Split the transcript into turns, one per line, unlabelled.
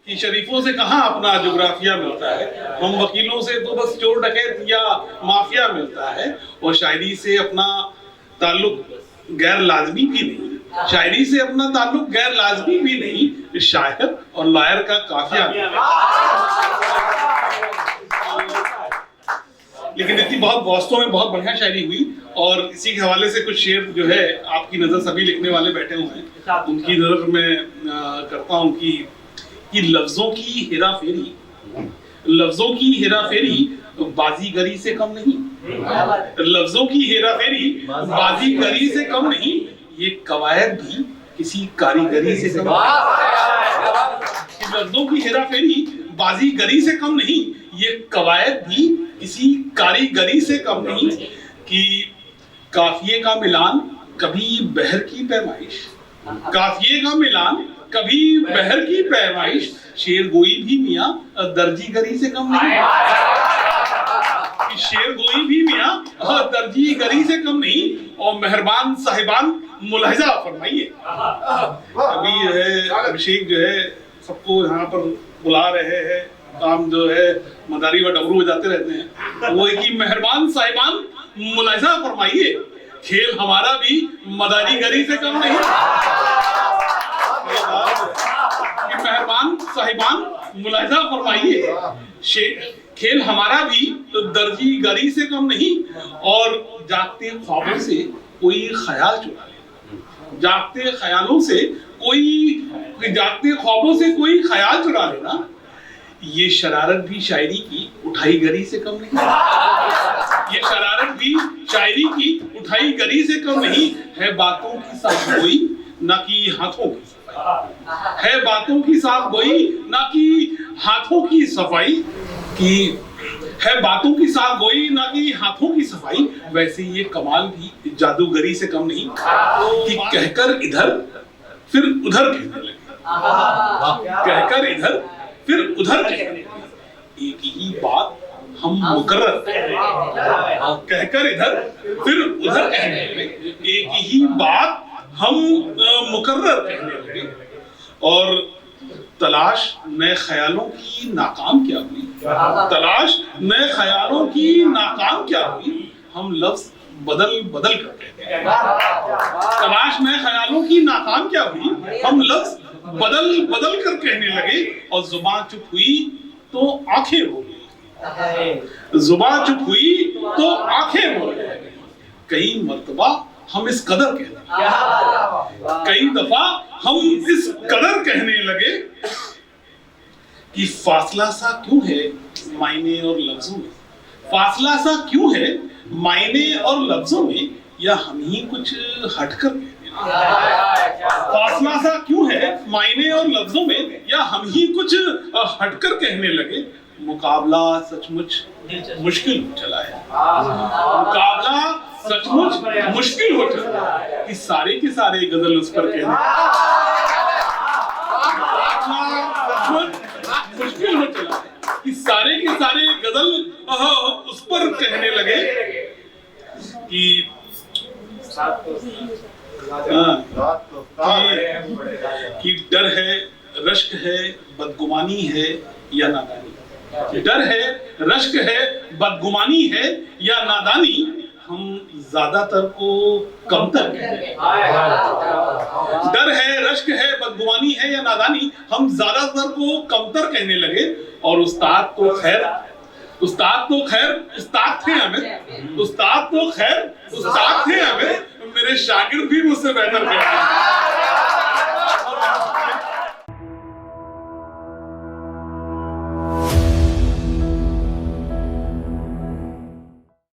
कि शरीफों से कहाँ अपना जोग्राफिया मिलता है, हम वकीलों से तो बस चोर डकैत या माफिया मिलता है। और शायरी से अपना ताल्लुक गैर लाजमी भी नहीं, शायरी से अपना ताल्लुक गैर लाजमी भी नहीं, शायर और लायर का काफिया। लेकिन इतनी बहुत वास्तव में बहुत बढ़िया शायरी हुई। और इसी के हवाले से कुछ शेर जो है आपकी नजर सभी लिखने वाले बैठे हुए हैं, उनकी नजर मैं करता हूँ कि लफ्जों की हेरा फेरी, लफ्जों की हेरा फेरी बाजीगरी से कम नहीं, लफ्जों की हेरा फेरी बाजीगरी से कम नहीं, ये कवायद भी किसी कारीगरी से कम नहीं। लफ्जों की हेरा फेरी बाजीगरी से कम नहीं, ये कवायद भी किसी कारीगरी से कम नहीं। कि काफिये का मिलान कभी बहर की पैमाइश, काफिये का मिलान कभी बहर की पैमाइश, शेर गोई भी मियां दर्जीगरी से कम नहीं। शेर गोई भी मियां दर्जीगरी से कम नहीं। और मेहरबान साहिबान मुलाहिजा फरमाइए। अभी है अभिषेक जो है सबको यहाँ पर बुला रहे हैं, काम जो है मदारी व डबरू बजाते रहते हैं, वो है कि मेहरबान साहिबान मुलाहिजा फरमाइए, खेल हमारा भी मदारीगरी से कम नहीं। मेहरबान साहिबान मुलाहिजा फरमाइए, खेल हमारा भी दर्जीगरी से कम नहीं। और जागते ख्वाबों से कोई ख्याल चुरा लेना, जागते ख्यालों से कोई, जागते ख्वाबों से कोई ख्याल चुरा लेना, ये शरारत भी शायरी की उठाई गरी से कम नहीं। ये शरारत भी शायरी की उठाई गरी से कम नहीं। है बातों की साफ गोई ना कि हाथों की सफाई, है बातों की साफ गोई ना कि हाथों की सफाई। कि है बातों की साफ गोई ना कि हाथों की सफाई, वैसे ये कमाल भी जादूगरी से कम नहीं। कि कहकर इधर फिर उधर कहने लगे, कहकर इधर फिर उधर कहने लगे, एक ही बात हम मुकर्रर, कहकर इधर फिर उधर कहने लगे, एक ही बात हम मुकर्रर कहने लगे। और तलाश नए ख्यालों की नाकाम क्या हुई, तलाश नए ख्यालों की नाकाम क्या हुई, हम लफ्ज बदल बदल कर कहते हैं। तलाश नए ख्यालों की नाकाम क्या हुई, हम लफ्ज बदल बदल कर कहने लगे। और जुबान चुप हुई तो आंखें हो गई, जुबान चुप हुई तो आंखें हो गई। कई मर्तबा हम इस कदर कहने, कई दफा हम इस कदर कहने लगे कि फासला सा क्यों है मायने और लफ्जों में, फासला सा क्यों है मायने और लफ्जों में, या हम ही कुछ हटकर कहने लगे। फासला सा क्यों है मायने और लफ्जों में, या हम ही कुछ हटकर कहने लगे। मुकाबला सचमुच मुश्किल हो चला है, मुकाबला सचमुच मुश्किल हो चला है, कि सारे के सारे गजल उस पर कहने, सचमुच मुश्किल हो चला है कि सारे के सारे गजल उस पर कहने लगे। कि कि डर है रश्क है बदगुमानी है या नादानी, डर है रश्क है बदगुमानी है या नादानी, हम ज्यादातर को कमतर कहते हैं। डर है रश्क है बदगुमानी है या नादानी, हम ज्यादातर को कमतर कहने लगे। और उस्ताद तो खैर, उस्ताद तो खैर उस्ताद थे हमें, उस्ताद तो खैर उस्ताद थे हमें, मेरे शागिर्द भी मुझसे बेहतर कहते हैं।